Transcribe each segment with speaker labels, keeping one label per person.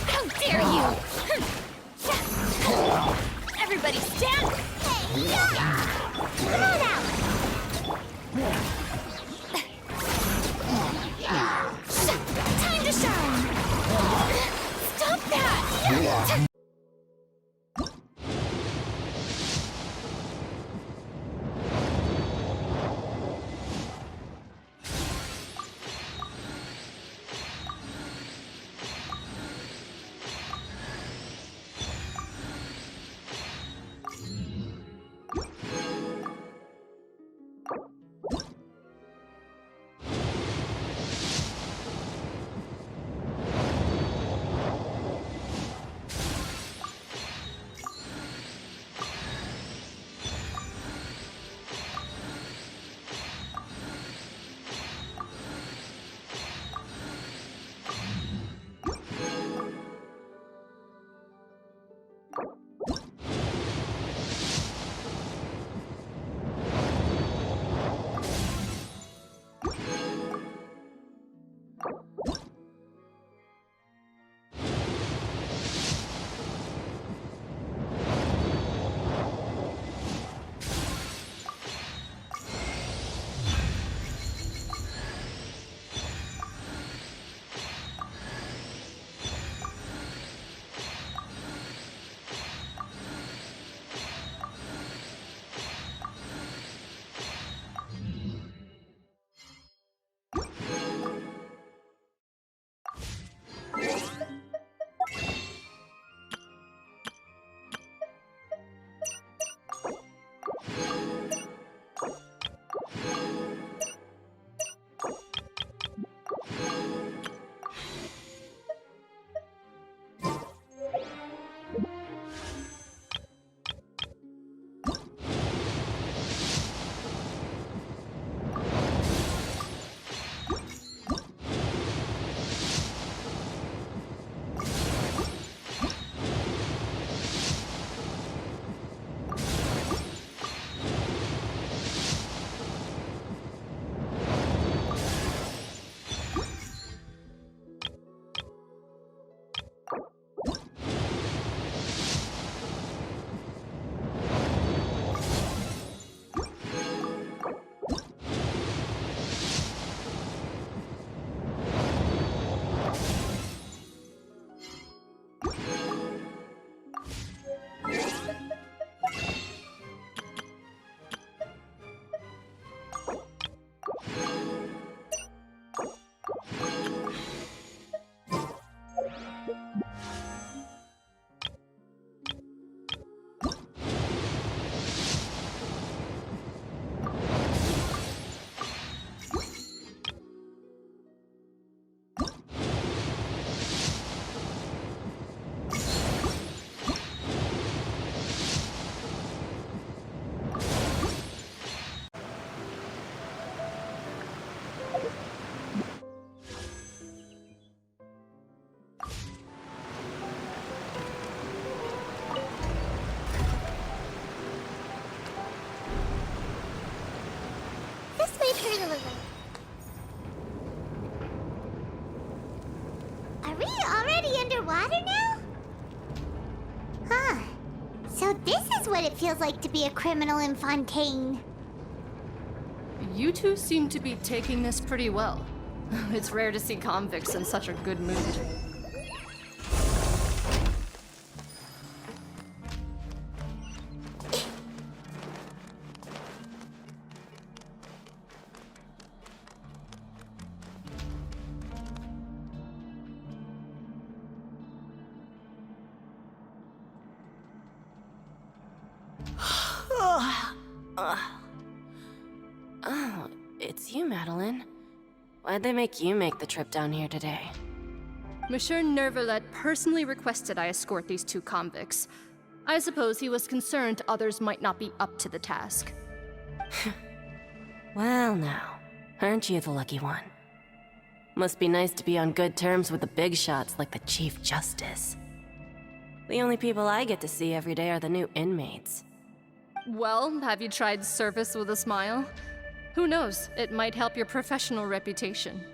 Speaker 1: How dare you! Everybody stand! Come on out! Time to shine! Stop that! Are we already underwater now? Huh. So this is what it feels like to be a criminal in Fontaine.
Speaker 2: You two seem to be taking this pretty well. It's rare to see convicts in such a good mood.
Speaker 3: Oh, it's you, Madeline. Why'd they make you make the trip down here today?
Speaker 2: Monsieur Nervalet personally requested I escort these two convicts. I suppose he was concerned others might not be up to the task.
Speaker 3: Well now, aren't you the lucky one? Must be nice to be on good terms with the big shots like the Chief Justice. The only people I get to see every day are the new inmates.
Speaker 2: Well, have you tried service with a smile? Who knows, it might help your professional reputation.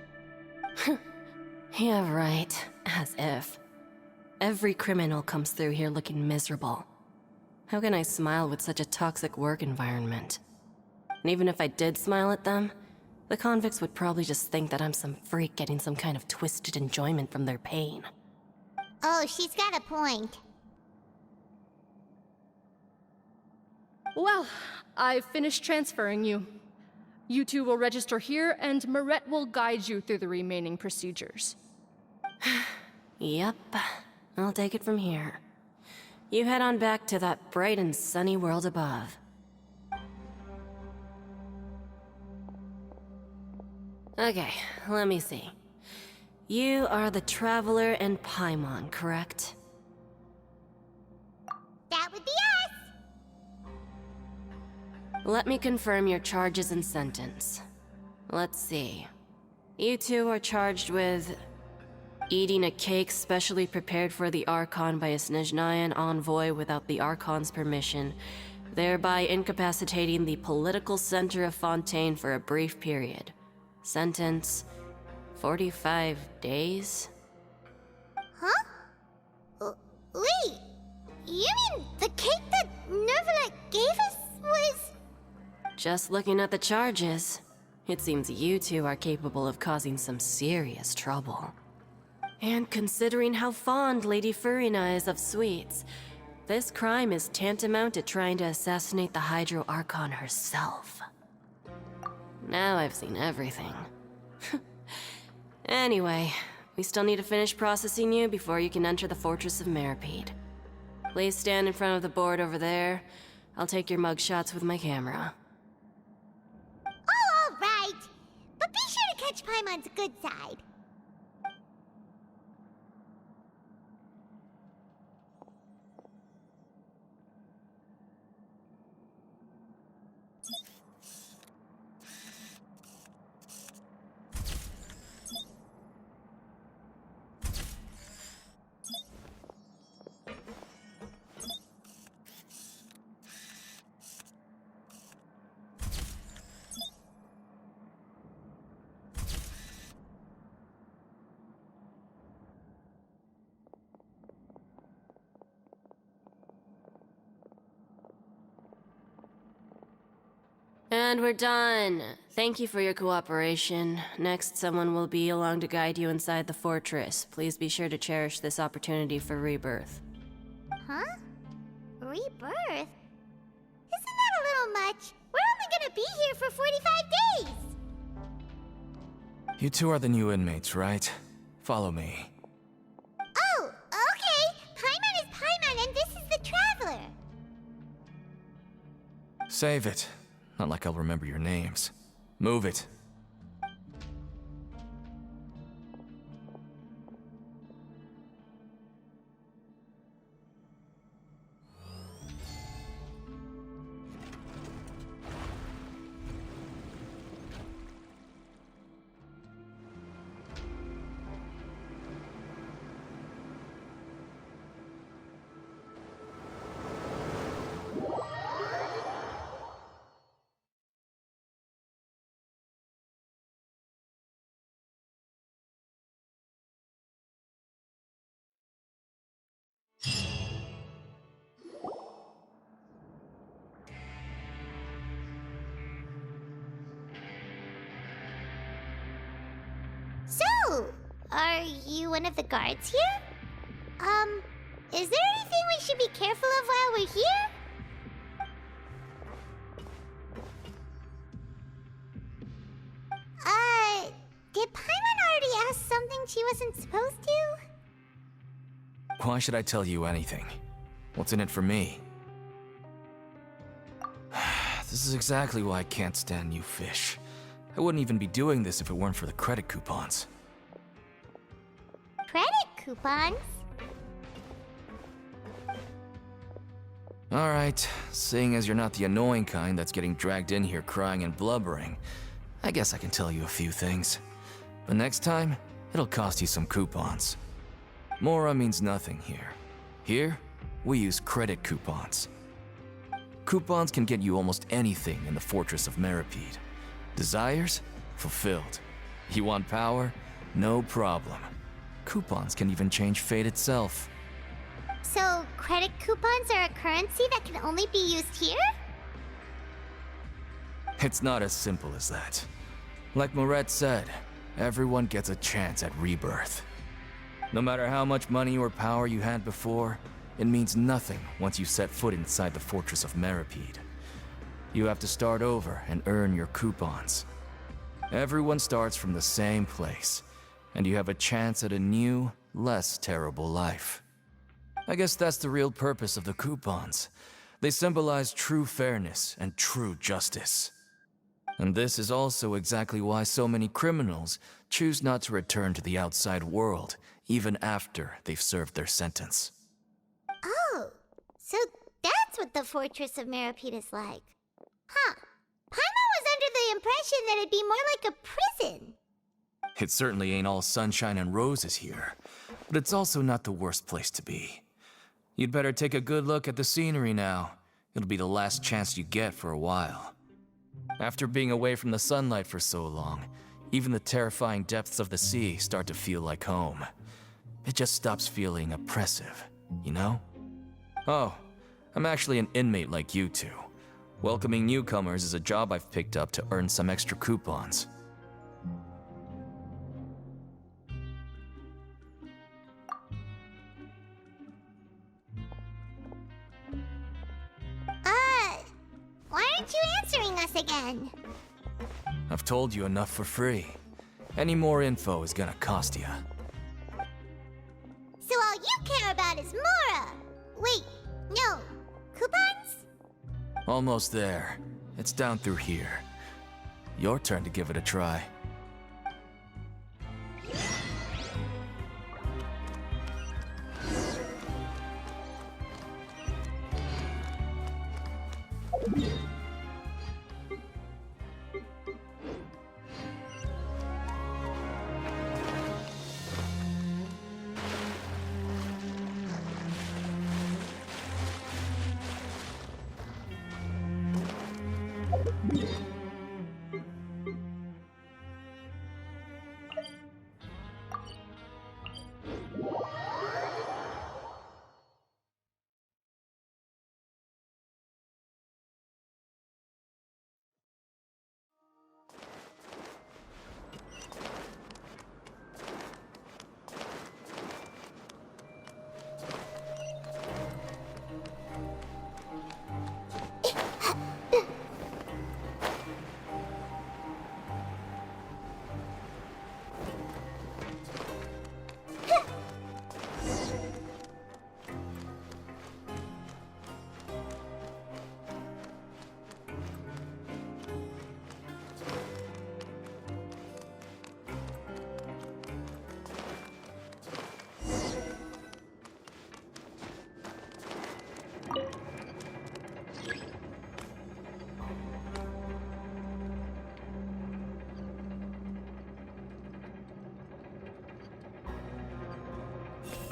Speaker 3: Yeah, right. As if. Every criminal comes through here looking miserable. How can I smile with such a toxic work environment? And even if I did smile at them, the convicts would probably just think that I'm some freak getting some kind of twisted enjoyment from their pain.
Speaker 1: Oh, she's got a point.
Speaker 2: Well, I've finished transferring you. You two will register here, and Marette will guide you through the remaining procedures.
Speaker 3: Yep, I'll take it from here. You head on back to that bright and sunny world above. Okay, let me see. You are the Traveler and Paimon, correct?
Speaker 1: That would be us!
Speaker 3: Let me confirm your charges and sentence. Let's see. You two are charged with eating a cake specially prepared for the Archon by a Snezhnayan envoy without the Archon's permission, thereby incapacitating the political center of Fontaine for a brief period. Sentence: 45 days?
Speaker 1: Huh? Wait, you mean the cake that Nervalet gave us was...
Speaker 3: Just looking at the charges, it seems you two are capable of causing some serious trouble. And considering how fond Lady Furina is of sweets, this crime is tantamount to trying to assassinate the Hydro Archon herself. Now I've seen everything. Anyway, we still need to finish processing you before you can enter the Fortress of Meripede. Please stand in front of the board over there. I'll take your mugshots with my camera.
Speaker 1: Oh, all right. But be sure to catch Paimon's good side.
Speaker 3: And we're done. Thank you for your cooperation. Next, someone will be along to guide you inside the fortress. Please be sure to cherish this opportunity for rebirth.
Speaker 1: Huh? Rebirth? Isn't that a little much? We're only gonna be here for 45 days!
Speaker 4: You two are the new inmates, right? Follow me.
Speaker 1: Oh, okay! Paimon is Paimon and this is the Traveler!
Speaker 4: Save it. Not like I'll remember your names. Move it.
Speaker 1: So, are you one of the guards here? Is there anything we should be careful of while we're here? Did Paimon already ask something she wasn't supposed to?
Speaker 4: Why should I tell you anything? What's in it for me? This is exactly why I can't stand you fish. I wouldn't even be doing this if it weren't for the credit coupons.
Speaker 1: Credit coupons?
Speaker 4: Alright, seeing as you're not the annoying kind that's getting dragged in here crying and blubbering, I guess I can tell you a few things. But next time, it'll cost you some coupons. Mora means nothing here. Here, we use credit coupons. Coupons can get you almost anything in the Fortress of Meripede. Desires? Fulfilled. You want power? No problem. Coupons can even change fate itself.
Speaker 1: So, credit coupons are a currency that can only be used here?
Speaker 4: It's not as simple as that. Like Moret said, everyone gets a chance at rebirth. No matter how much money or power you had before, it means nothing once you set foot inside the Fortress of Meripede. You have to start over and earn your coupons. Everyone starts from the same place, and you have a chance at a new, less terrible life. I guess that's the real purpose of the coupons. They symbolize true fairness and true justice. And this is also exactly why so many criminals choose not to return to the outside world, even after they've served their sentence.
Speaker 1: Oh, so that's what the Fortress of Meripede is like. Huh. Paimon was under the impression that it'd be more like a prison.
Speaker 4: It certainly ain't all sunshine and roses here, but it's also not the worst place to be. You'd better take a good look at the scenery now. It'll be the last chance you get for a while. After being away from the sunlight for so long, even the terrifying depths of the sea start to feel like home. It just stops feeling oppressive, you know? Oh, I'm actually an inmate like you two. Welcoming newcomers is a job I've picked up to earn some extra coupons.
Speaker 1: Why aren't you answering us again?
Speaker 4: I've told you enough for free. Any more info is gonna cost you.
Speaker 1: So all you care about is Mora! Wait, no. Coupons?
Speaker 4: Almost there. It's down through here. Your turn to give it a try.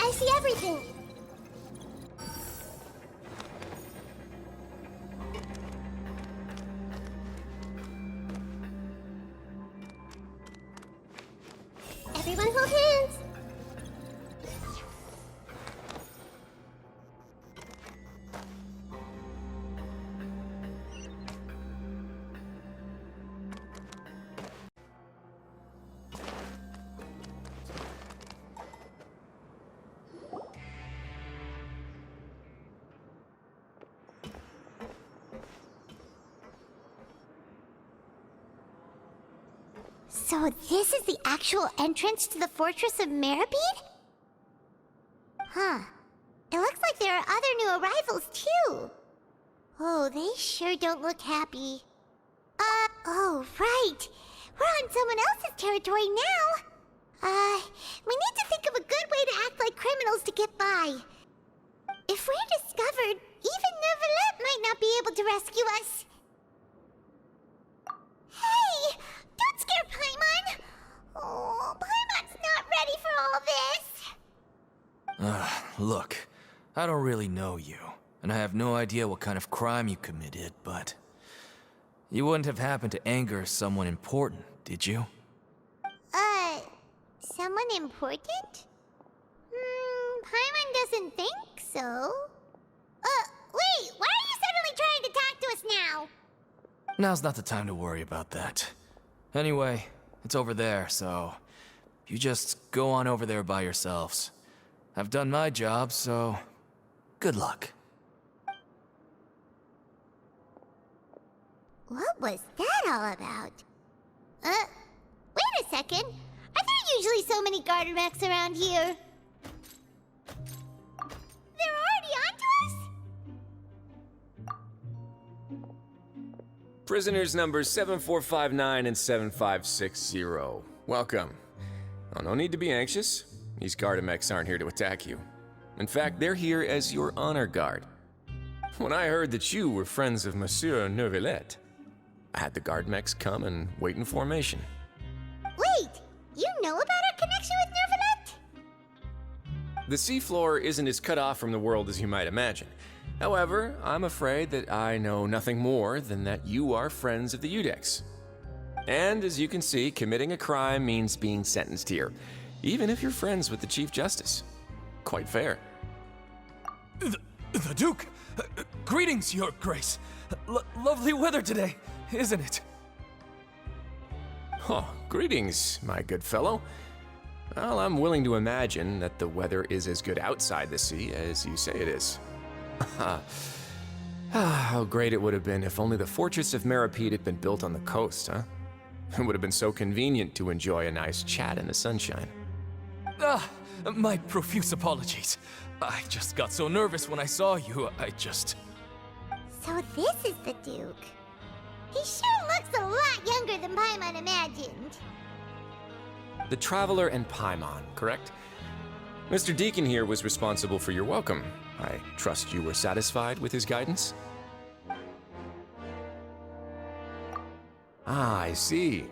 Speaker 1: I see everything. Everyone hold hands. So this is the actual entrance to the Fortress of Meripede? Huh. It looks like there are other new arrivals, too. Oh, they sure don't look happy. Oh, right. We're on someone else's territory now. We need to think of a good way to act like criminals to get by. If we're discovered, even Neuvillette might not be able to rescue us. Hey! Don't scare Paimon! Oh, Paimon's not ready for all this!
Speaker 4: Look, I don't really know you, and I have no idea what kind of crime you committed, but you wouldn't have happened to anger someone important, did you?
Speaker 1: Someone important? Paimon doesn't think so. Wait, why are you suddenly trying to talk to us now?
Speaker 4: Now's not the time to worry about that. Anyway, it's over there, so you just go on over there by yourselves. I've done my job, so good luck.
Speaker 1: What was that all about? Wait a second. Are there usually so many garter mechs around here? They're already onto us?
Speaker 5: Prisoners numbers 7459 and 7560. Welcome. Oh, no need to be anxious. These Gardamex aren't here to attack you. In fact, they're here as your honor guard. When I heard that you were friends of Monsieur Neuvillette, I had the Gardamex come and wait in formation.
Speaker 1: Wait, you know about our connection with Neuvillette?
Speaker 5: The seafloor isn't as cut off from the world as you might imagine. However, I'm afraid that I know nothing more than that you are friends of the Udex. And as you can see, committing a crime means being sentenced here, even if you're friends with the Chief Justice. Quite fair.
Speaker 4: The Duke! Greetings, Your Grace. Lovely weather today, isn't it?
Speaker 5: Oh, greetings, my good fellow. Well, I'm willing to imagine that the weather is as good outside the sea as you say it is. How great it would have been if only the Fortress of Meripede had been built on the coast, huh? It would have been so convenient to enjoy a nice chat in the sunshine.
Speaker 4: My profuse apologies. I just got so nervous when I saw you,
Speaker 1: So this is the Duke. He sure looks a lot younger than Paimon imagined.
Speaker 5: The Traveler and Paimon, correct? Mr. Deacon here was responsible for your welcome. I trust you were satisfied with his guidance? Ah, I see.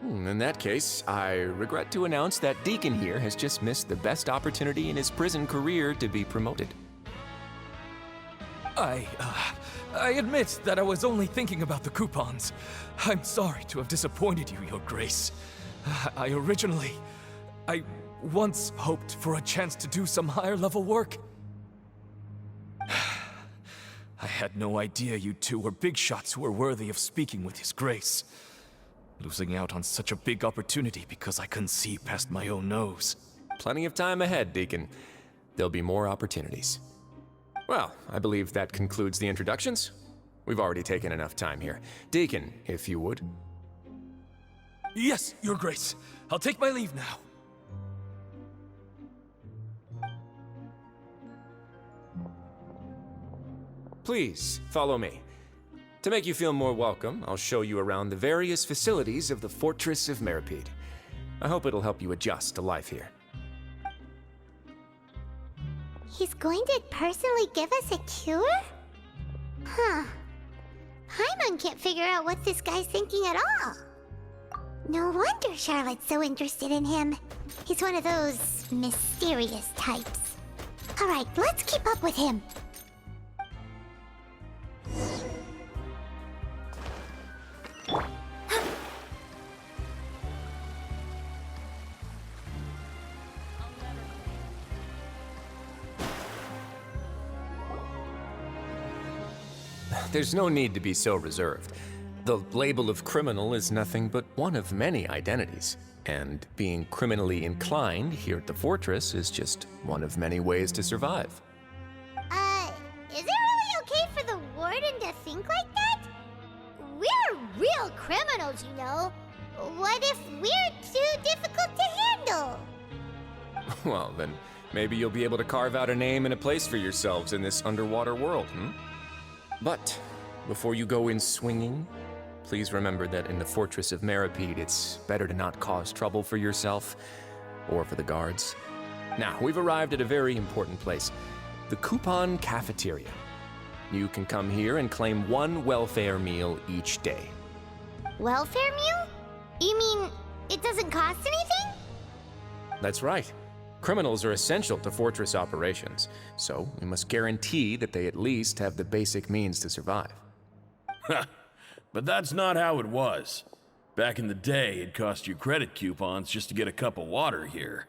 Speaker 5: In that case, I regret to announce that Deacon here has just missed the best opportunity in his prison career to be promoted.
Speaker 4: I admit that I was only thinking about the coupons. I'm sorry to have disappointed you, Your Grace. I once hoped for a chance to do some higher level work. I had no idea you two were big shots who were worthy of speaking with His Grace. Losing out on such a big opportunity because I couldn't see past my own nose.
Speaker 5: Plenty of time ahead, Deacon. There'll be more opportunities. Well, I believe that concludes the introductions. We've already taken enough time here. Deacon, if you would.
Speaker 4: Yes, Your Grace. I'll take my leave now.
Speaker 5: Please, follow me. To make you feel more welcome, I'll show you around the various facilities of the Fortress of Meripede. I hope it'll help you adjust to life here.
Speaker 1: He's going to personally give us a cure? Huh. Paimon can't figure out what this guy's thinking at all. No wonder Charlotte's so interested in him. He's one of those mysterious types. Alright, let's keep up with him.
Speaker 5: There's no need to be so reserved. The label of criminal is nothing but one of many identities. And being criminally inclined here at the Fortress is just one of many ways to survive.
Speaker 1: Is it really okay for the Warden to think like that? We're real criminals, you know. What if we're too difficult to handle?
Speaker 5: Well, then maybe you'll be able to carve out a name and a place for yourselves in this underwater world, But before you go in swinging, please remember that in the Fortress of Meripede, it's better to not cause trouble for yourself or for the guards. Now, we've arrived at a very important place, the Coupon Cafeteria. You can come here and claim one welfare meal each day.
Speaker 1: Welfare meal? You mean it doesn't cost anything?
Speaker 5: That's right. Criminals are essential to fortress operations, so we must guarantee that they at least have the basic means to survive.
Speaker 6: But that's not how it was. Back in the day, it cost you credit coupons just to get a cup of water here.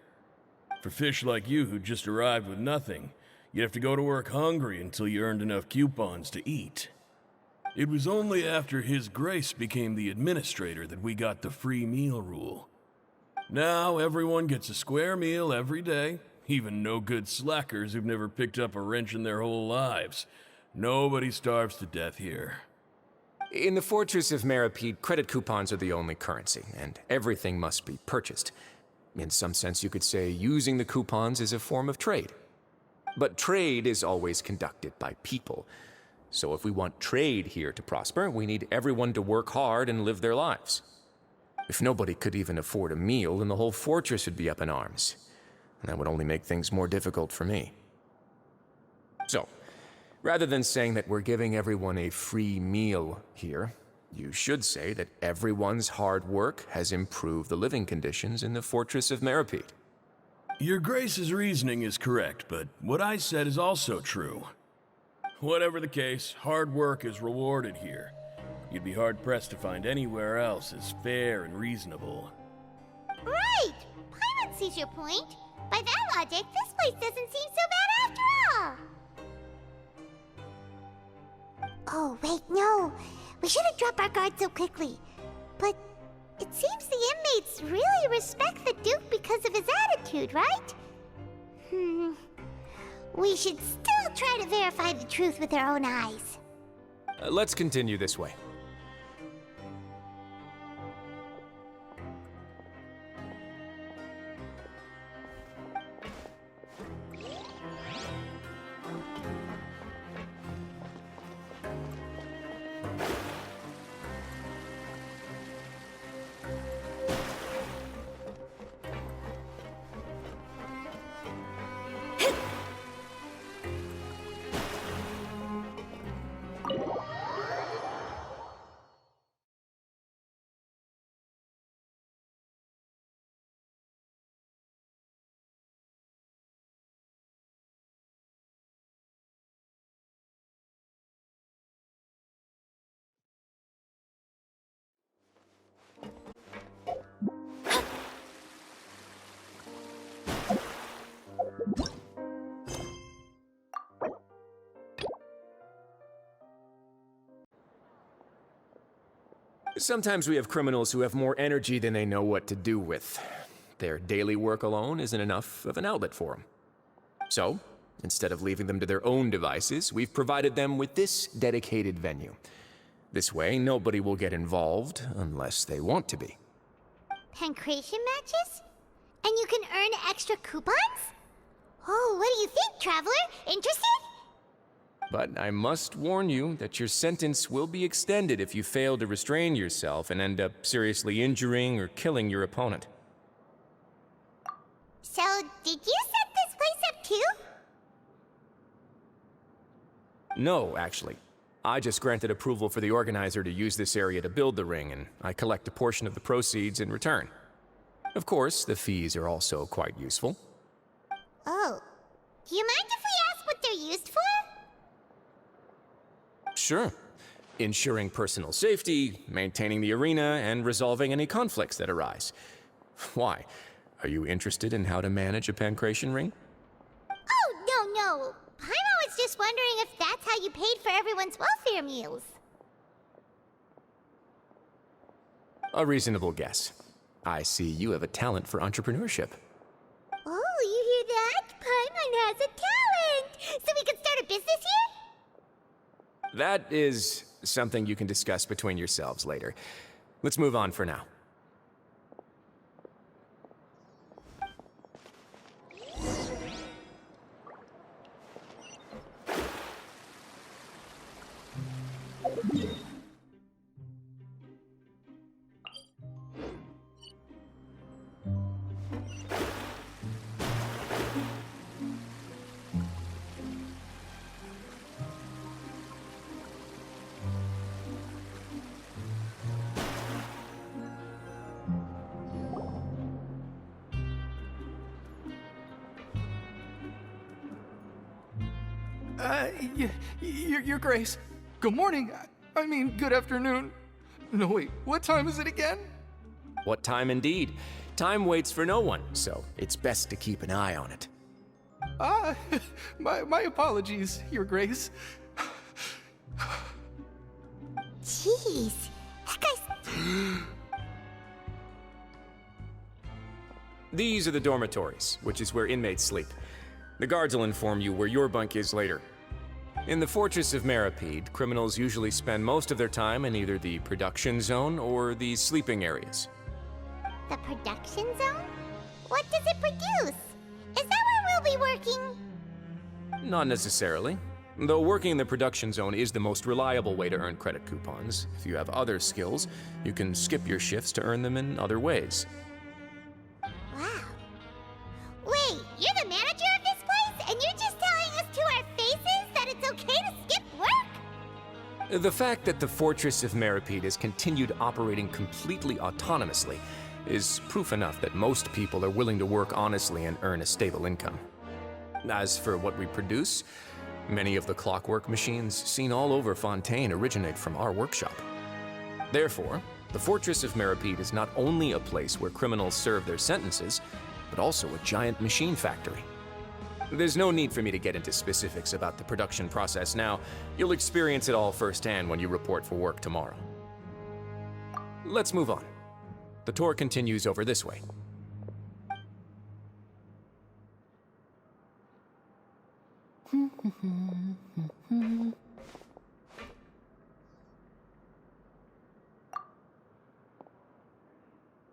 Speaker 6: For fish like you who just arrived with nothing, you'd have to go to work hungry until you earned enough coupons to eat. It was only after His Grace became the administrator that we got the free meal rule. Now everyone gets a square meal every day, even no-good slackers who've never picked up a wrench in their whole lives. Nobody starves to death here.
Speaker 5: In the Fortress of Meripede, credit coupons are the only currency, and everything must be purchased. In some sense, you could say using the coupons is a form of trade. But trade is always conducted by people. So if we want trade here to prosper, we need everyone to work hard and live their lives. If nobody could even afford a meal, then the whole fortress would be up in arms. And that would only make things more difficult for me. So, rather than saying that we're giving everyone a free meal here, you should say that everyone's hard work has improved the living conditions in the Fortress of Meripede.
Speaker 6: Your Grace's reasoning is correct, but what I said is also true. Whatever the case, hard work is rewarded here. You'd be hard-pressed to find anywhere else as fair and reasonable.
Speaker 1: Right! Paimon sees your point. By that logic, this place doesn't seem so bad after all. Oh, wait, no. We shouldn't drop our guard so quickly. But it seems the inmates really respect the Duke because of his attitude, right? We should still try to verify the truth with our own eyes.
Speaker 5: Let's continue this way. Sometimes we have criminals who have more energy than they know what to do with. Their daily work alone isn't enough of an outlet for them. So, instead of leaving them to their own devices, we've provided them with this dedicated venue. This way, nobody will get involved unless they want to be.
Speaker 1: Pancration matches? And you can earn extra coupons? Oh, what do you think, Traveler? Interested?
Speaker 5: But I must warn you that your sentence will be extended if you fail to restrain yourself and end up seriously injuring or killing your opponent.
Speaker 1: So, did you set this place up too?
Speaker 5: No, actually. I just granted approval for the organizer to use this area to build the ring, and I collect a portion of the proceeds in return. Of course, the fees are also quite useful.
Speaker 1: Oh. Do you mind if we ask what they're used for?
Speaker 5: Sure. Ensuring personal safety, maintaining the arena, and resolving any conflicts that arise. Why? Are you interested in how to manage a pancration ring?
Speaker 1: Oh, no. Paimon was just wondering if that's how you paid for everyone's welfare meals.
Speaker 5: A reasonable guess. I see you have a talent for entrepreneurship.
Speaker 1: Oh, you hear that? Paimon has a talent! So we can start a business here?
Speaker 5: That is something you can discuss between yourselves later. Let's move on for now.
Speaker 7: Your Grace. Good morning. I mean, good afternoon. No, wait, what time is it again?
Speaker 5: What time indeed? Time waits for no one, so it's best to keep an eye on it.
Speaker 7: My apologies, Your Grace.
Speaker 1: Jeez, that guy's...
Speaker 5: These are the dormitories, which is where inmates sleep. The guards will inform you where your bunk is later. In the Fortress of Meripede, criminals usually spend most of their time in either the production zone or the sleeping areas.
Speaker 1: The production zone? What does it produce? Is that where we'll be working?
Speaker 5: Not necessarily. Though working in the production zone is the most reliable way to earn credit coupons. If you have other skills, you can skip your shifts to earn them in other ways.
Speaker 1: Wow. Wait, you're the manager of this place, and you're just telling us to our faces that it's okay to skip work?
Speaker 5: The fact that the Fortress of Meripede has continued operating completely autonomously is proof enough that most people are willing to work honestly and earn a stable income. As for what we produce, many of the clockwork machines seen all over Fontaine originate from our workshop. Therefore, the Fortress of Meripede is not only a place where criminals serve their sentences, but also a giant machine factory. There's no need for me to get into specifics about the production process now. You'll experience it all firsthand when you report for work tomorrow. Let's move on. The tour continues over this way.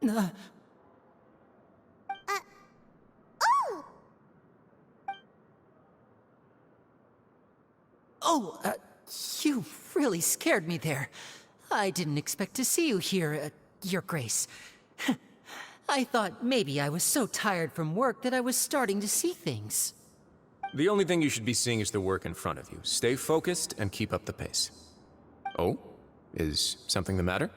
Speaker 1: Oh!
Speaker 8: Oh, you really scared me there. I didn't expect to see you here, Your Grace. I thought maybe I was so tired from work that I was starting to see things.
Speaker 5: The only thing you should be seeing is the work in front of you. Stay focused and keep up the pace. Oh? Is something the matter?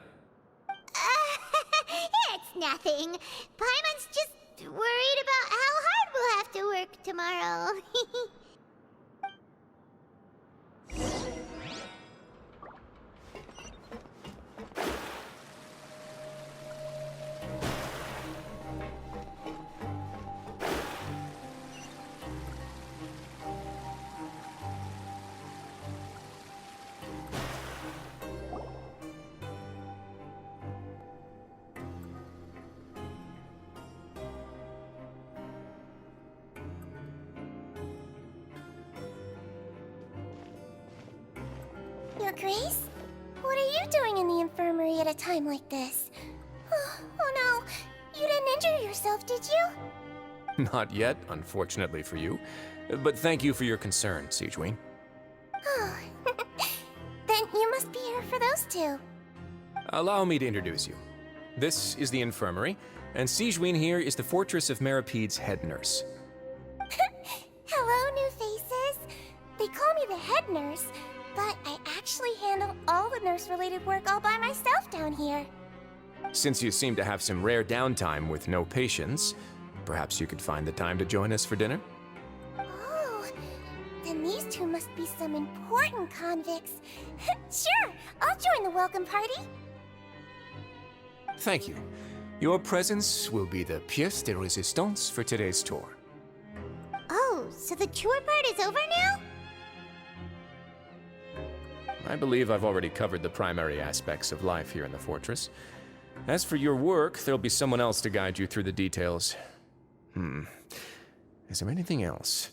Speaker 1: It's nothing. Paimon's just worried about how hard we'll have to work tomorrow. Your Grace? What are you doing in the infirmary at a time like this? Oh no, you didn't injure yourself, did you?
Speaker 5: Not yet, unfortunately for you. But thank you for your concern, Sigewin.
Speaker 1: Oh, then you must be here for those two.
Speaker 5: Allow me to introduce you. This is the infirmary, and Sigewin here is the Fortress of Meripede's head nurse.
Speaker 1: Hello, new faces. They call me the head nurse, but I actually handle all the nurse-related work all by myself down here.
Speaker 5: Since you seem to have some rare downtime with no patients, perhaps you could find the time to join us for dinner?
Speaker 1: Oh, then these two must be some important convicts. Sure, I'll join the welcome party.
Speaker 5: Thank you. Your presence will be the pièce de résistance for today's tour.
Speaker 1: Oh, so the tour part is over now?
Speaker 5: I believe I've already covered the primary aspects of life here in the fortress. As for your work, there'll be someone else to guide you through the details. Is there anything else?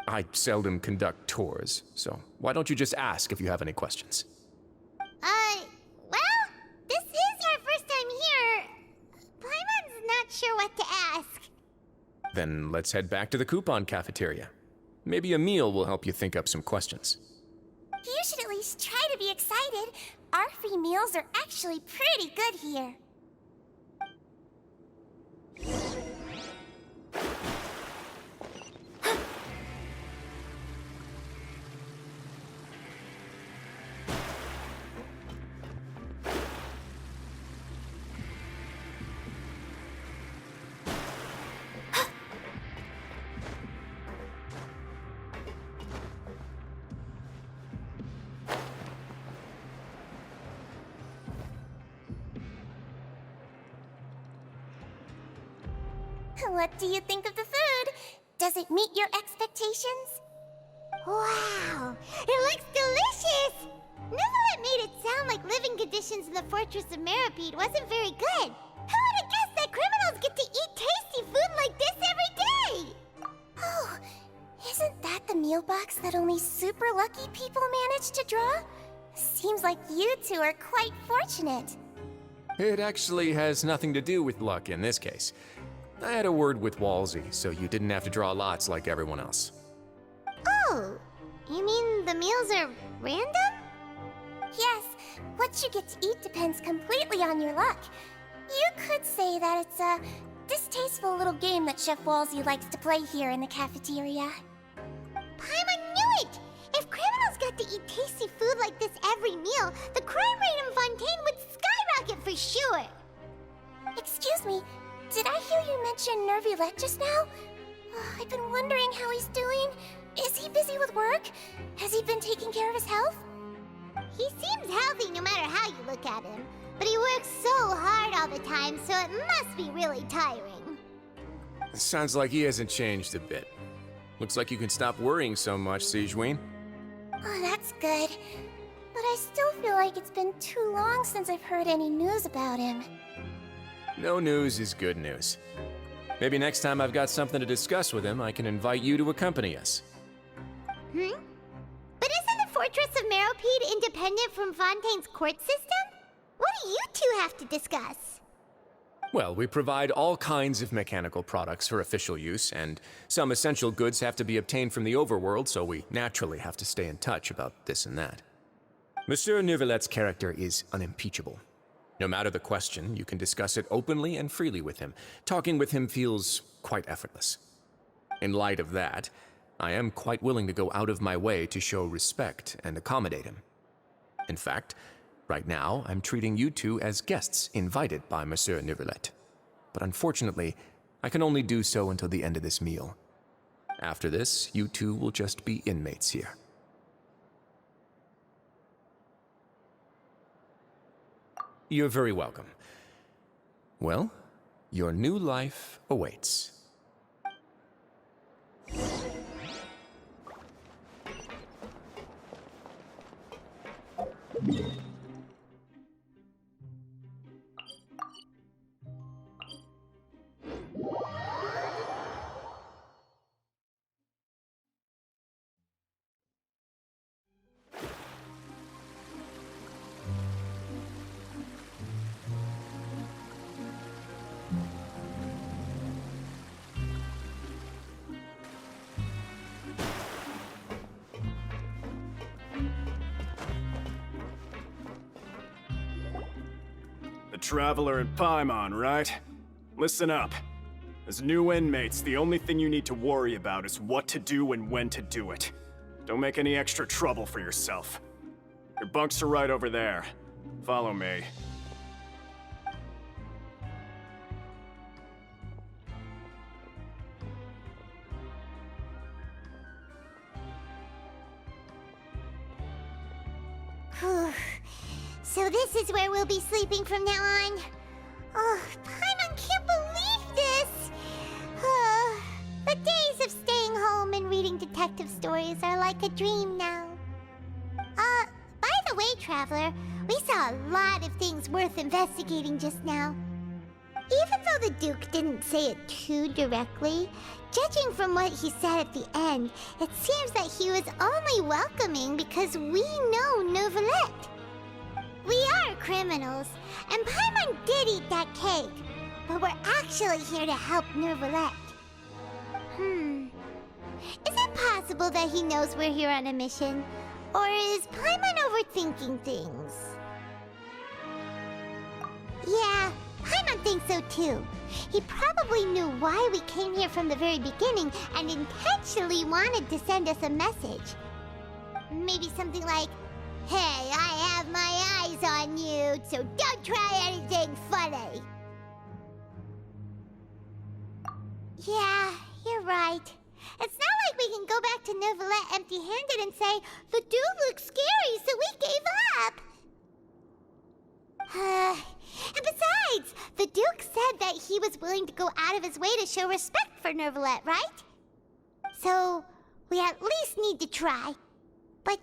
Speaker 5: I seldom conduct tours, so why don't you just ask if you have any questions?
Speaker 1: Well, this is our first time here. Paimon's not sure what to ask.
Speaker 5: Then let's head back to the coupon cafeteria. Maybe a meal will help you think up some questions.
Speaker 1: You should at least try to be excited. Our free meals are actually pretty good here. What do you think of the food? Does it meet your expectations? Wow, it looks delicious! Neverlet made it sound like living conditions in the Fortress of Meripede wasn't very good. Who would have guessed that criminals get to eat tasty food like this every day? Oh, isn't that the meal box that only super lucky people manage to draw? Seems like you two are quite fortunate.
Speaker 5: It actually has nothing to do with luck in this case. I had a word with Walsey, so you didn't have to draw lots like everyone else.
Speaker 1: Oh, you mean the meals are random? Yes, what you get to eat depends completely on your luck. You could say that it's a distasteful little game that Chef Walsey likes to play here in the cafeteria. Paimon knew it! If criminals got to eat tasty food like this every meal, the crime rate in Fontaine would skyrocket for sure! Excuse me, did I hear you mention Nervulette just now? I've been wondering how he's doing. Is he busy with work? Has he been taking care of his health? He seems healthy no matter how you look at him, but he works so hard all the time, so it must be really tiring.
Speaker 5: Sounds like he hasn't changed a bit. Looks like you can stop worrying so much, Sigewinne.
Speaker 1: Oh, that's good. But I still feel like it's been too long since I've heard any news about him.
Speaker 5: No news is good news. Maybe next time I've got something to discuss with him, I can invite you to accompany us.
Speaker 1: But isn't the Fortress of Meripede independent from Fontaine's court system? What do you two have to discuss?
Speaker 5: Well, we provide all kinds of mechanical products for official use, and some essential goods have to be obtained from the overworld, so we naturally have to stay in touch about this and that. Monsieur Neuvillette's character is unimpeachable. No matter the question, you can discuss it openly and freely with him. Talking with him feels quite effortless. In light of that, I am quite willing to go out of my way to show respect and accommodate him. In fact, right now, I'm treating you two as guests invited by Monsieur Neuvillette. But unfortunately, I can only do so until the end of this meal. After this, you two will just be inmates here. You're very welcome. Well, your new life awaits.
Speaker 9: The Traveler and Paimon, right? Listen up. As new inmates, the only thing you need to worry about is what to do and when to do it. Don't make any extra trouble for yourself. Your bunks are right over there. Follow me.
Speaker 1: So this is where we'll be sleeping from now on. Oh, Paimon can't believe this! The days of staying home and reading detective stories are like a dream now. By the way, Traveler, we saw a lot of things worth investigating just now. Even though the Duke didn't say it too directly, judging from what he said at the end, it seems that he was only welcoming because we know Neuvillette. We are criminals, and Paimon did eat that cake, but we're actually here to help Neuvillette. Is it possible that he knows we're here on a mission? Or is Paimon overthinking things? Yeah, Paimon thinks so too. He probably knew why we came here from the very beginning and intentionally wanted to send us a message. Maybe something like, "Hey, I have my eyes on you, so don't try anything funny." Yeah, you're right. It's not like we can go back to Neuvillette empty-handed and say, "The dude looks scary, so we gave up." And besides, the Duke said that that he was willing to go out of his way to show respect for Nervalet, right? So, we at least need to try. But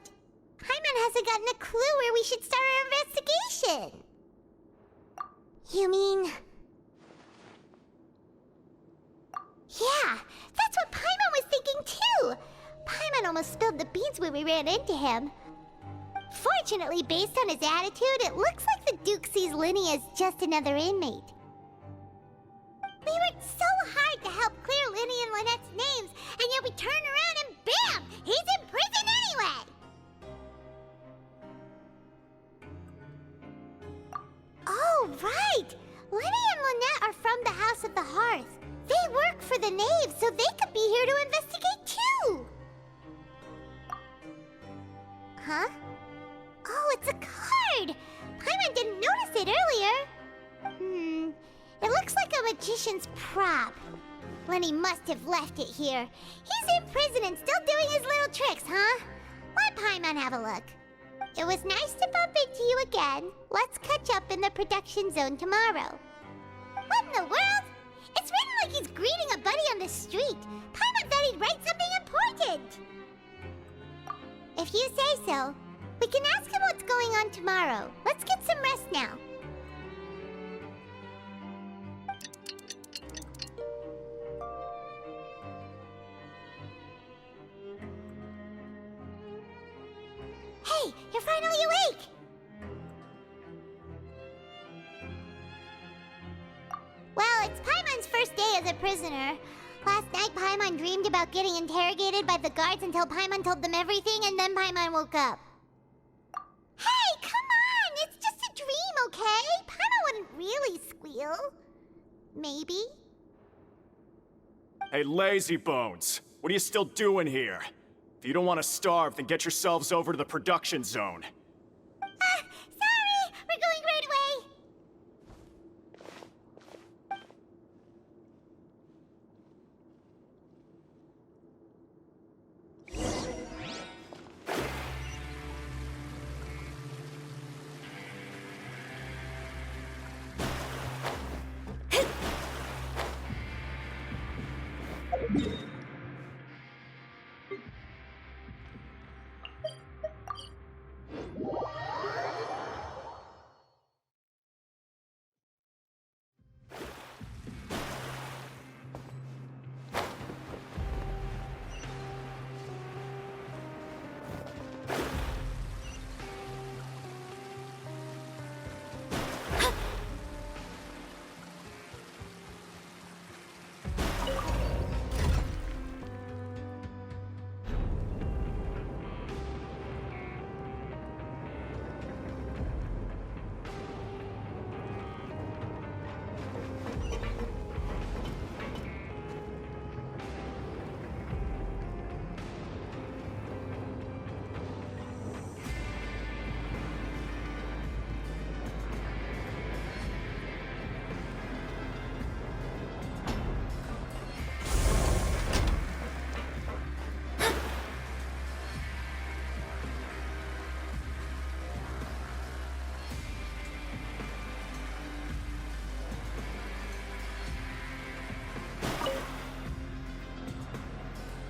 Speaker 1: Paimon hasn't gotten a clue where we should start our investigation. You mean... Yeah, that's what Paimon was thinking too! Paimon almost spilled the beans when we ran into him. Fortunately, based on his attitude, it looks like the Duke sees Linny as just another inmate. We worked so hard to help clear Linny and Lynette's names, and yet we turn around and bam! He's in prison anyway! Oh, right! Linny and Lynette are from the House of the Hearth. They work for the Knave, so they could be here to investigate too! Huh? Oh, it's a card! Paimon didn't notice it earlier. It looks like a magician's prop. Lenny must have left it here. He's in prison and still doing his little tricks, huh? Let Paimon have a look. It was nice to bump into you again. Let's catch up in the production zone tomorrow. What in the world? It's written like he's greeting a buddy on the street. Paimon thought he'd write something important. If you say so. We can ask him what's going on tomorrow. Let's get some rest now. Hey, you're finally awake! Well, it's Paimon's first day as a prisoner. Last night, Paimon dreamed about getting interrogated by the guards until Paimon told them everything, and then Paimon woke up. Hey, come on! It's just a dream, okay? Paimon wouldn't really squeal. Maybe?
Speaker 9: Hey, lazy bones! What are you still doing here? If you don't want to starve, then get yourselves over to the production zone.
Speaker 1: Sorry! We're going right away!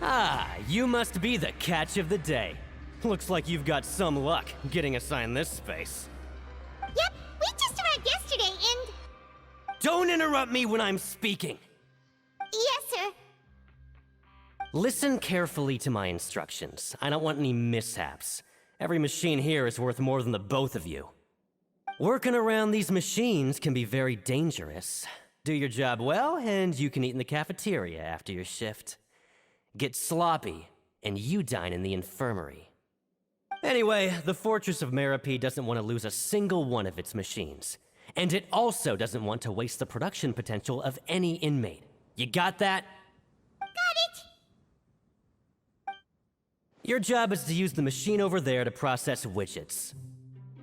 Speaker 10: Ah, you must be the catch of the day. Looks like you've got some luck getting assigned this space.
Speaker 1: Yep, we just arrived yesterday and...
Speaker 10: Don't interrupt me when I'm speaking!
Speaker 1: Yes, sir.
Speaker 10: Listen carefully to my instructions. I don't want any mishaps. Every machine here is worth more than the both of you. Working around these machines can be very dangerous. Do your job well, and you can eat in the cafeteria after your shift. Get sloppy, and you dine in the infirmary. Anyway, the Fortress of Meripede doesn't want to lose a single one of its machines. And it also doesn't want to waste the production potential of any inmate. You got that?
Speaker 1: Got it!
Speaker 10: Your job is to use the machine over there to process widgets.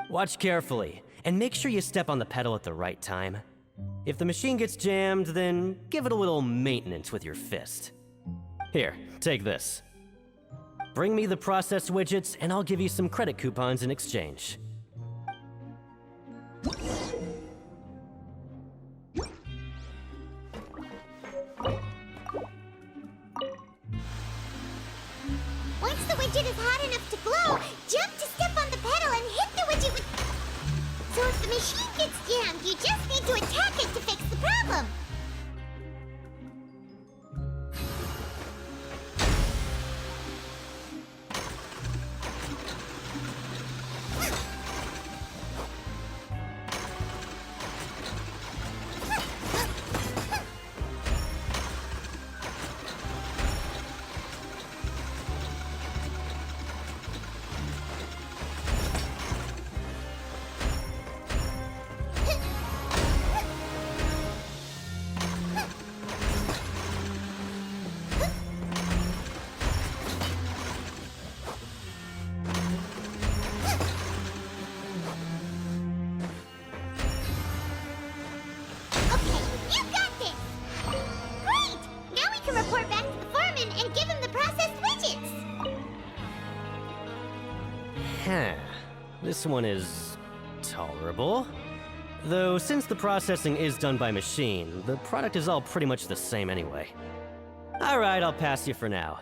Speaker 10: Watch carefully, and make sure you step on the pedal at the right time. If the machine gets jammed, then give it a little maintenance with your fist. Here, take this. Bring me the process widgets, and I'll give you some credit coupons in exchange.
Speaker 1: machine gets jammed, you just need to attack it to fix the problem.
Speaker 10: This one is tolerable. Though, since the processing is done by machine, the product is all pretty much the same anyway. Alright, I'll pass you for now.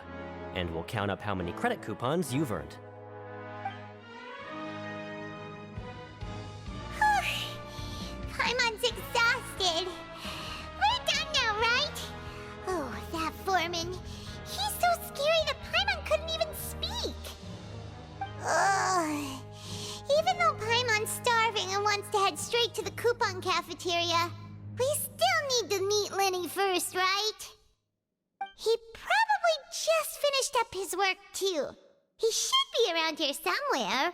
Speaker 10: And we'll count up how many credit coupons you've earned.
Speaker 1: Paimon's exhausted. We're done now, right? Oh, that foreman. He's so scary that Paimon couldn't even speak. Ugh. Even though Paimon's starving and wants to head straight to the coupon cafeteria, we still need to meet Lenny first, right? He probably just finished up his work, too. He should be around here somewhere.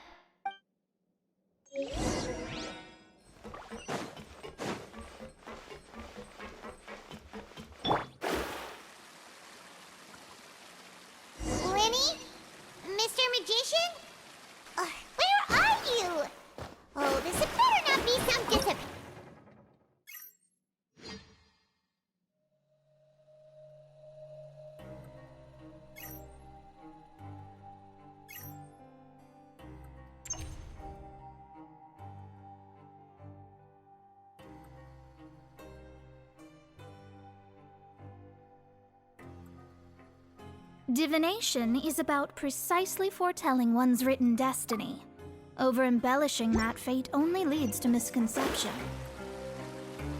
Speaker 1: Lenny? Mr. Magician? Where are you? Oh, this had better not be some disappointment.
Speaker 11: Divination is about precisely foretelling one's written destiny. Over-embellishing that fate only leads to misconception.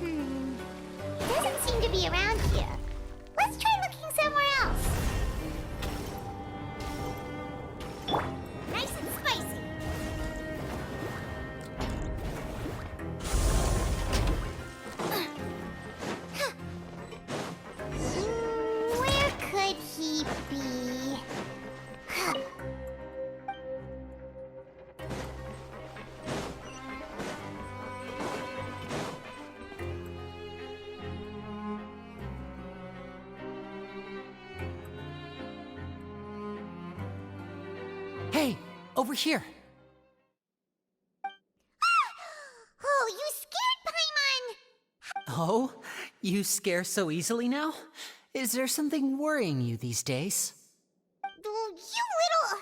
Speaker 1: Doesn't seem to be around here. Let's try looking somewhere else. Nice and spicy. Where could he be?
Speaker 8: Hey, over here.
Speaker 1: Oh, you scared Paimon!
Speaker 8: Oh, you scare so easily now? Is there something worrying you these days?
Speaker 1: You little...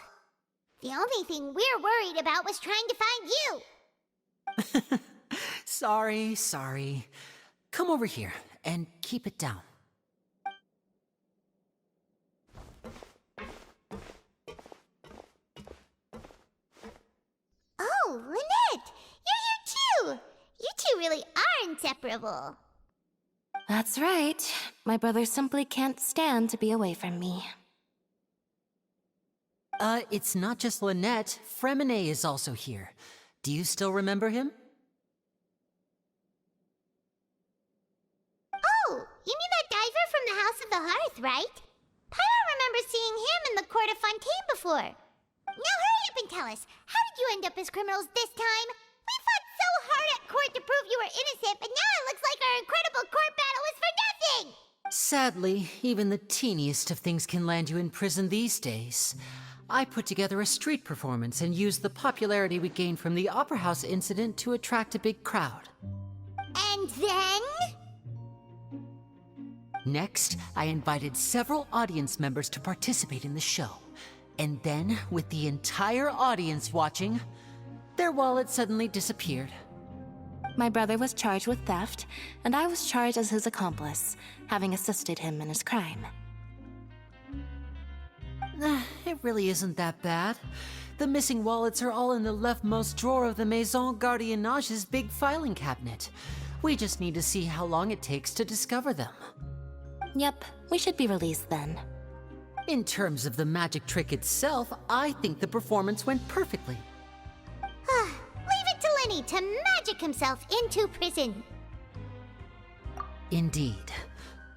Speaker 1: The only thing we're worried about was trying to find you.
Speaker 8: Sorry. Come over here and keep it down.
Speaker 1: Oh, Lynette! You're here too! You two really are inseparable.
Speaker 12: That's right. My brother simply can't stand to be away from me.
Speaker 8: It's not just Lynette. Fremine is also here. Do you still remember him?
Speaker 1: Oh, you mean that diver from the House of the Hearth, right? Paimon remembers seeing him in the Court of Fontaine before. Now hurry up and tell us, how did you end up as criminals this time? We fought so hard at court to prove you were innocent, but now it looks like our incredible court battle was for nothing!
Speaker 8: Sadly, even the teeniest of things can land you in prison these days. I put together a street performance and used the popularity we gained from the Opera House incident to attract a big crowd.
Speaker 1: And then?
Speaker 8: Next, I invited several audience members to participate in the show. And then, with the entire audience watching, their wallet suddenly disappeared.
Speaker 12: My brother was charged with theft, and I was charged as his accomplice, having assisted him in his crime.
Speaker 8: It It really isn't that bad. The missing wallets are all in the leftmost drawer of the Maison Gardiennage's big filing cabinet. We just need to see how long it takes to discover them.
Speaker 12: Yep, we should be released then.
Speaker 8: In terms of the magic trick itself, I think the performance went perfectly.
Speaker 1: Leave it to Lenny to magic himself into prison.
Speaker 8: Indeed.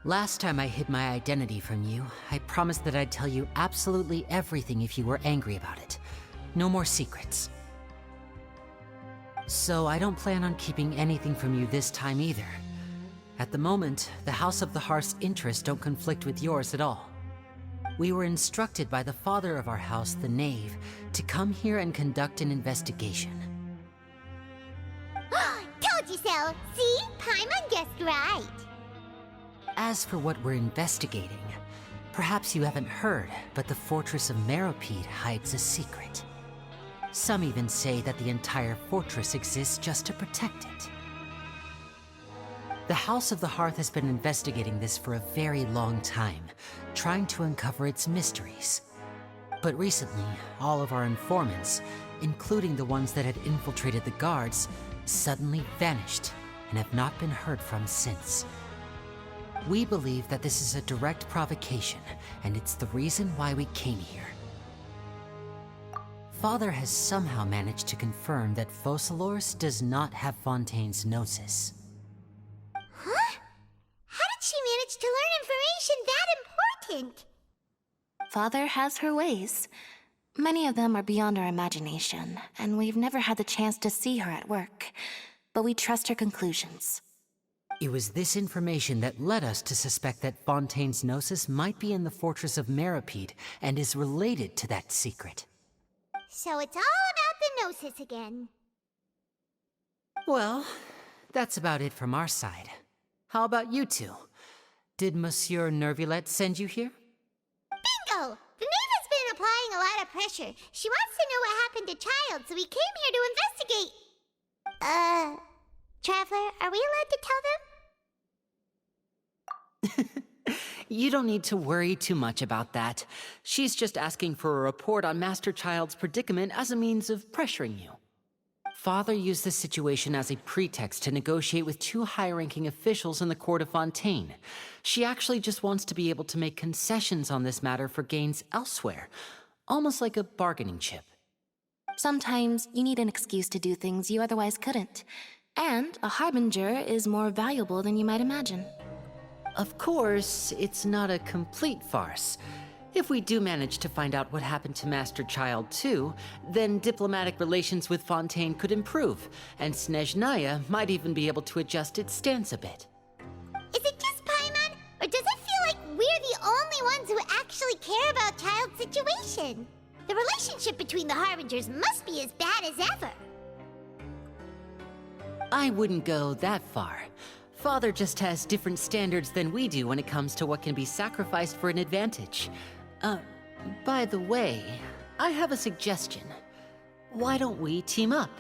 Speaker 8: Last time I hid my identity from you, I promised that I'd tell you absolutely everything if you were angry about it. No more secrets. So I don't plan on keeping anything from you this time either. At the moment, the House of the Hearth's interests don't conflict with yours at all. We were instructed by the father of our house, the Knave, to come here and conduct an investigation.
Speaker 1: Told you so! See? Paimon guessed right.
Speaker 8: As for what we're investigating, perhaps you haven't heard, but the fortress of Meropide hides a secret. Some even say that the entire fortress exists just to protect it. The House of the Hearth has been investigating this for a very long time, trying to uncover its mysteries. But recently, all of our informants, including the ones that had infiltrated the guards, suddenly vanished and have not been heard from since. We believe that this is a direct provocation, and it's the reason why we came here. Father has somehow managed to confirm that Focalors does not have Fontaine's Gnosis.
Speaker 1: Huh? How did she manage to learn information that important?
Speaker 12: Father has her ways. Many of them are beyond our imagination, and we've never had the chance to see her at work. But we trust her conclusions.
Speaker 8: It was this information that led us to suspect that Fontaine's Gnosis might be in the fortress of Meropide and is related to that secret.
Speaker 1: So it's all about the Gnosis again.
Speaker 8: Well, that's about it from our side. How about you two? Did Monsieur Nervulette send you here?
Speaker 1: Bingo! The Knave has been applying a lot of pressure. She wants to know what happened to Child, so we came here to investigate. Traveler, are we allowed to tell them?
Speaker 8: You don't need to worry too much about that. She's just asking for a report on Master Child's predicament as a means of pressuring you. Father used this situation as a pretext to negotiate with two high-ranking officials in the court of Fontaine. She actually just wants to be able to make concessions on this matter for gains elsewhere, almost like a bargaining chip.
Speaker 12: Sometimes you need an excuse to do things you otherwise couldn't. And a harbinger is more valuable than you might imagine.
Speaker 8: Of course, it's not a complete farce. If we do manage to find out what happened to Master Child too, then diplomatic relations with Fontaine could improve, and Snezhnaya might even be able to adjust its stance a bit.
Speaker 1: Is it just Paimon, or does it feel like we're the only ones who actually care about Child's situation? The relationship between the Harbingers must be as bad as ever.
Speaker 8: I wouldn't go that far. Father just has different standards than we do when it comes to what can be sacrificed for an advantage. By the way, I have a suggestion. Why don't we team up?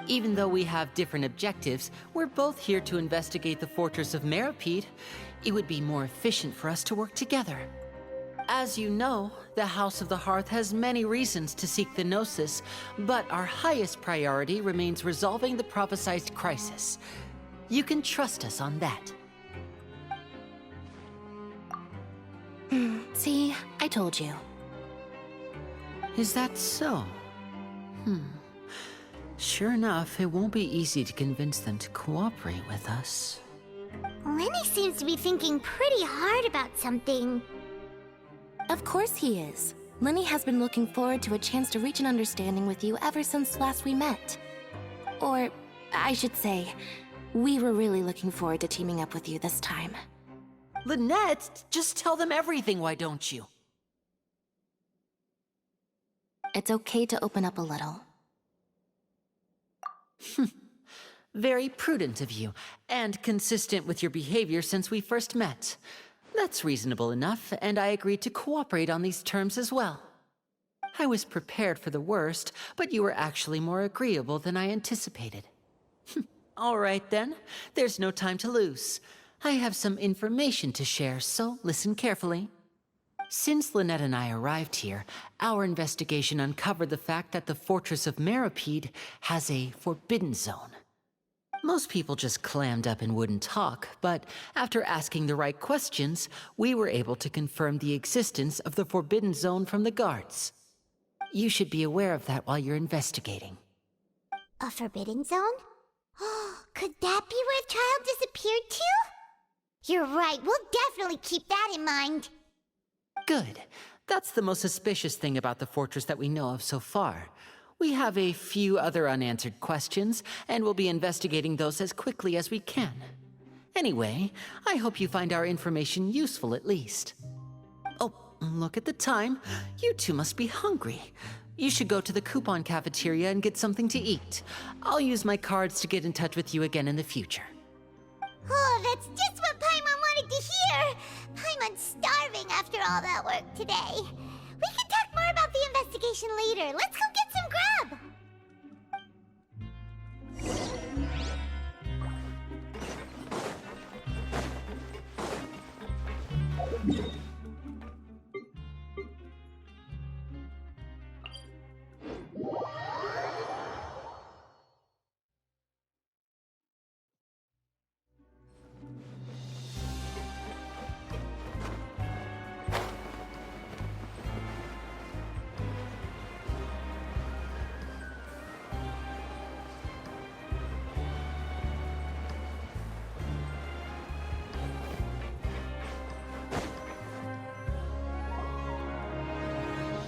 Speaker 8: Even though we have different objectives, we're both here to investigate the fortress of Meropide. It would be more efficient for us to work together. As you know, the House of the Hearth has many reasons to seek the Gnosis, but our highest priority remains resolving the prophesized crisis. You can trust us on that.
Speaker 12: See, I told you.
Speaker 8: Is that so? Sure enough, it won't be easy to convince them to cooperate with us.
Speaker 1: Lenny seems to be thinking pretty hard about something.
Speaker 12: Of course he is. Lenny has been looking forward to a chance to reach an understanding with you ever since last we met. Or, I should say, we were really looking forward to teaming up with you this time.
Speaker 8: Lynette, just tell them everything, why don't you?
Speaker 12: It's okay to open up a little.
Speaker 8: Very prudent of you, and consistent with your behavior since we first met. That's reasonable enough, and I agreed to cooperate on these terms as well. I was prepared for the worst, but you were actually more agreeable than I anticipated. All right then, there's no time to lose. I have some information to share, so listen carefully. Since Lynette and I arrived here, our investigation uncovered the fact that the Fortress of Meripede has a forbidden zone. Most people just clammed up and wouldn't talk, but after asking the right questions, we were able to confirm the existence of the forbidden zone from the guards. You should be aware of that while you're investigating.
Speaker 1: A forbidden zone? Could that be where the child disappeared to? You're right, we'll definitely keep that in mind.
Speaker 8: Good. That's the most suspicious thing about the fortress that we know of so far. We have a few other unanswered questions, and we'll be investigating those as quickly as we can. Anyway, I hope you find our information useful at least. Oh, look at the time. You two must be hungry. You should go to the coupon cafeteria and get something to eat. I'll use my cards to get in touch with you again in the future.
Speaker 1: Oh, that's just what Paimon wanted to hear! Paimon's starving after all that work today. We can talk more about the investigation later. Let's go get some grub!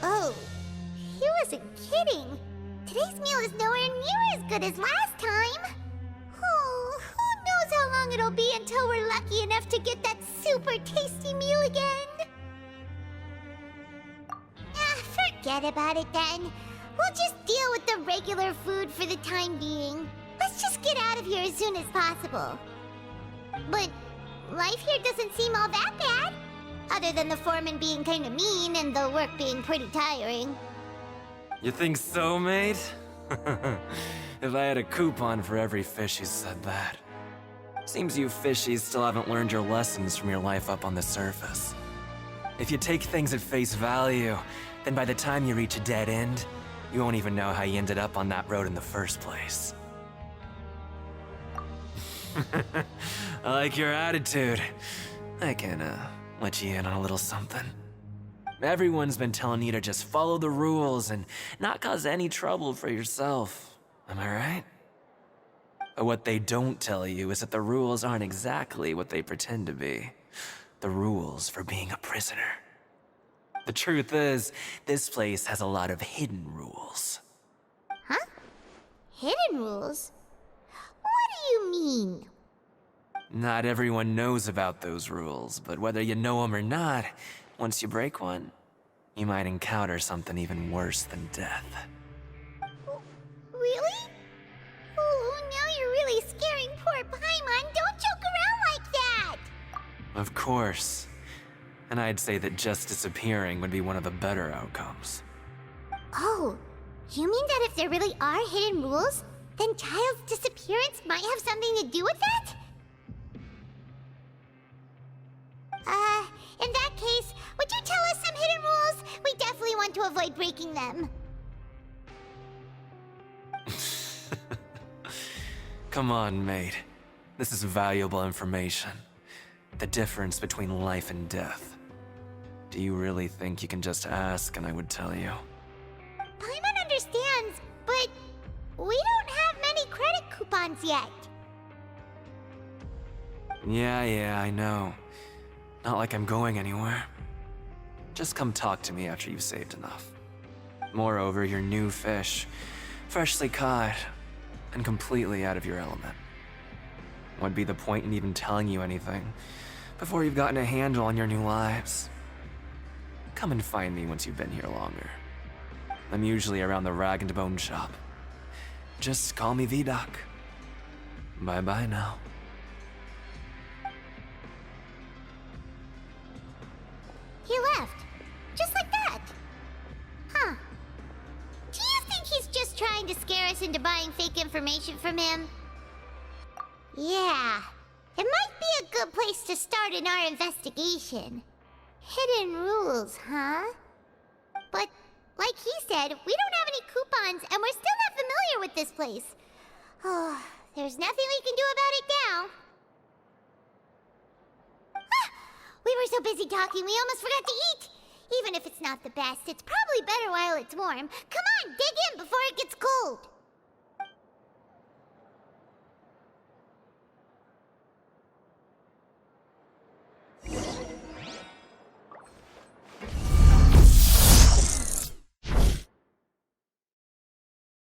Speaker 1: Oh, he wasn't kidding. Today's meal is nowhere near as good as last time. Oh, who knows how long it'll be until we're lucky enough to get that super tasty meal again. Forget about it then. We'll just deal with the regular food for the time being. Let's just get out of here as soon as possible. But life here doesn't seem all that bad. Other than the foreman being kinda mean and the work being pretty tiring.
Speaker 4: You think so, mate? If I had a coupon for every fish who said that. Seems you fishies still haven't learned your lessons from your life up on the surface. If you take things at face value, then by the time you reach a dead end, you won't even know how you ended up on that road in the first place. I like your attitude. I can, let you in on a little something. Everyone's been telling you to just follow the rules and not cause any trouble for yourself. Am I right? But what they don't tell you is that the rules aren't exactly what they pretend to be. The rules for being a prisoner. The truth is, this place has a lot of hidden rules.
Speaker 1: Huh? Hidden rules? What do you mean?
Speaker 4: Not everyone knows about those rules, but whether you know them or not, once you break one, you might encounter something even worse than death.
Speaker 1: Really? Oh, now you're really scaring poor Paimon. Don't joke around like that!
Speaker 4: Of course. And I'd say that just disappearing would be one of the better outcomes.
Speaker 1: Oh, you mean that if there really are hidden rules, then Child's disappearance might have something to do with that? In that case, would you tell us some hidden rules? We definitely want to avoid breaking them.
Speaker 4: Come on, mate. This is valuable information. The difference between life and death. Do you really think you can just ask and I would tell you?
Speaker 1: Paimon understands, but we don't have many credit coupons yet.
Speaker 4: Yeah, I know. Not like I'm going anywhere. Just come talk to me after you've saved enough. Moreover, you're new fish, freshly caught, and completely out of your element. What'd be the point in even telling you anything before you've gotten a handle on your new lives? Come and find me once you've been here longer. I'm usually around the rag and bone shop. Just call me VDoc. Bye-bye now.
Speaker 1: He left. Just like that. Huh. Do you think he's just trying to scare us into buying fake information from him? Yeah. It might be a good place to start in our investigation. Hidden rules, huh? But, like he said, we don't have any coupons, and we're still not familiar with this place. Oh, there's nothing we can do about it now. Ah, we were so busy talking, we almost forgot to eat. Even if it's not the best, it's probably better while it's warm. Come on, dig in before it gets cold.